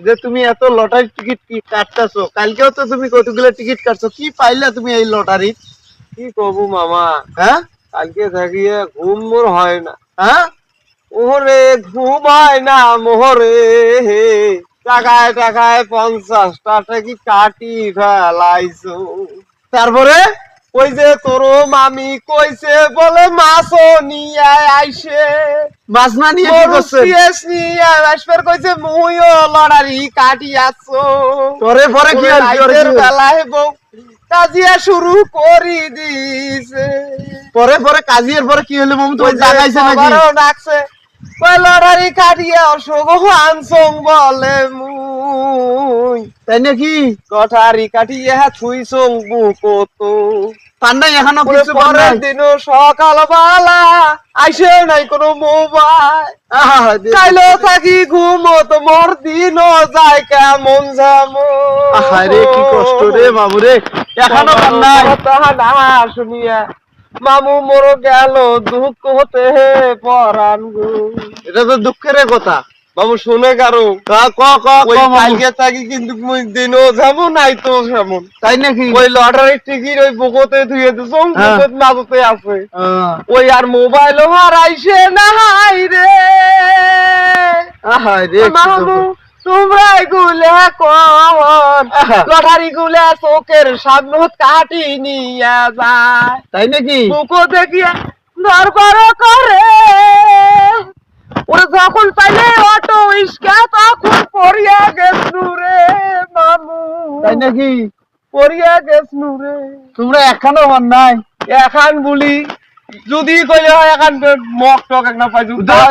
যে তুমি এত লটারির টিকিট কি কাটতেছো, কালকেও তো তুমি কতগুলো টিকিট কাটছো, কি পাইলা তুমি এই লটারি? কি করবো মামা, হ্যাঁ কালকে থাকিয়ে ঘুম মোর হয় না। হ্যাঁ ওরে ঘুম হয় না মোহরে, টাকায় টাকায় 50টা টাকি কাটি ফেলাইছো। তারপরে ওই যে তোর মামি কইছে বলে মাছ নিয়ে আইসে, মাছ না নিয়ে কি করছেন? নিয়ে আসবার কইছে মুইও লড়ারি কাটি আছো। পরে পরে কি হল? রাইতের বেলায় বউ কাজিয়া শুরু করি দিছে। পরে পরে কাজিয়ার পরে কি হলো মামু, তোমার জাগাইছে নাকি? ডাকছে কই লড়ারি কাটিয়া অশোক আনসং বলে মুই, তাই নাকি? লটারি কাটিয়া থুইছং বুকত। পান্ডাই এখনো কিছু পরের পরে দিন সকালবেলা আইসে নাই কোনো মোবাইল, কাইলো থাকি ঘুমত মোর দিন যায় কেমন যেমন। আরে কি কষ্ট রে মামু রে, এখনো পান্ডাই। তাহা না শুনিয়া মামু মোর গেল দুঃখ হতে পরান গো। এটা তো দুঃখের কথা। বাবু শুনে কারো ক ক ক ওই মামু। কালকে থাকি কিন্তু মুই দিনও যেমন নাই তো সেমন। তাই নাকি? ওই লটারির টিকিট ওই বুকতে ধুয়ে দিছো, বুকত মাঝতে আছে। ওই আর মোবাইলও হারাইছে না, হাই রে আহারে মামু তোমরাই গুলে কোন লটারি গুলে চোখের সামনে কাটি নিয়ে যায়। তাই নাকি? বুকো দেখিয়া দরবার করে, ওরা যখন পাইলে অটো ইস্কা তখন পড়িয়া গেছনু রে মামু। তাই নাকি? পড়িয়া গেছনু রে। তোমরা এখনো হন নাই? এখন বলি যদি কইলে হয় এখন মক টক এক না পাই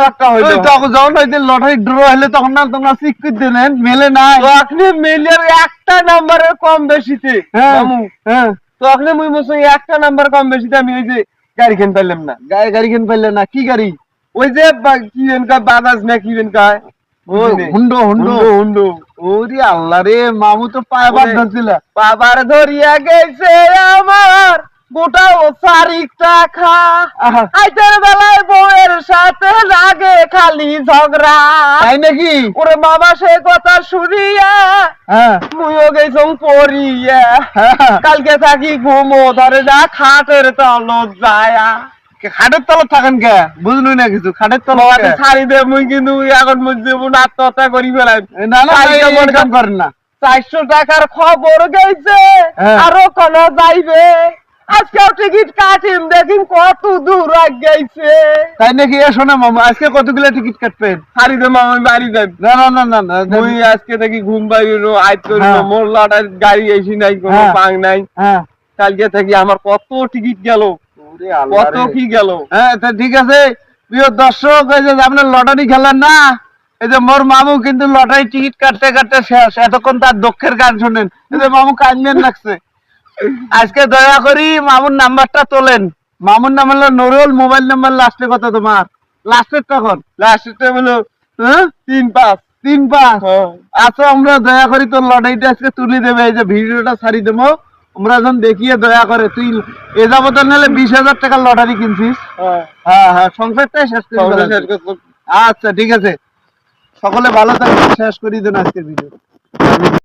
একটা হইলো তখন যখন ওই যে লটারি ড্র হলে তখন না তোমরা স্বীকৃতি দিলেন, মেলে নাই। তো আপনি মিলিয়ন একটা নাম্বারের কম বেশিতে মামু। হ্যাঁ তো আপনি মুই মুসে একটা নাম্বার কম বেশিতে আমি ওই যে গাড়ি কিন পাইলাম না। গাড়ি কিন পাইলে না? কি গাড়ি? ওই যে কি বেনকা বাজাজ না কি বেনকা হুন্ডো হুন্ডো। হুন্ডো। ওরে আল্লাহ রে মামু তো পায়ে বাদ ধরছিল। বাবার ধরিয়া গেছে আমার গোটা ও 4 টাকা। আইতের বেলায় বউয়ের সাথে লাগে খালি ঝগড়া। তাই নাকি? ওরে মামা সে কথা শুনিয়া মুইও গেছং পড়িয়া, কালকে থাকি ঘুমো ধরে না খাটের তলত যায়া। খাটের তলত থাকেন কে? বুঝলুই না কিছু। খাটের তলত ছাড়ি দে মুই কিন্তু এখন মুই জীবন আত্মহত্যা করি ফেলাই। না না মন কাম করেন না। 400 টাকার খবর গেছে, আরো কোন যাইবে। আজকেও টিকিট কাটিম, দেখিম কত দূর গেছে। তাই নাকি? শোনা মামা, আজকে কতগুলো টিকিট কাটবেন? হারি দে মামা, আমি বাড়ি যাই। না না না না না, মুই আজকে দেখি ঘুম পাইলো আইত করিল, মোর লাটার গাড়ি এসি নাই, কোনো পাং নাই। কালকে থেকে আমার কত টিকিট গেল, কত কি গেল। হ্যাঁ তা ঠিক আছে প্রিয় দর্শক, এই যে আপনার লটারি খেলেন না, এই যে মোর মামু কিন্তু লটারি টিকিট কাটতে কাটতে শেষ। এতক্ষণ তার দুঃখের গান শোনেন, এই যে মামু কান্দেন লাগছে। আজকে দয়া করি মামুর নাম্বারটা তোলেন। মামুর নাম হলো নুরুল। মোবাইল নাম্বার লাস্টে কত তোমার? লাস্টের তখন লাস্টে হলো 35 35। আচ্ছা আমরা দয়া করি তোর লটারিটা আজকে তুলে দেবে। এই যে ভিডিওটা ছাড়ি দেবো, আমরা যখন দেখিয়ে দয়া করে তুই এ যাবত নাহলে 20,000 টাকার লটারি কিনছিস। হ্যাঁ হ্যাঁ, সংসারটাই শেষ করে ফেলাছিস। আচ্ছা ঠিক আছে, সকলে ভালো থাকবেন। শেষ করি দেন আজকের ভিডিও।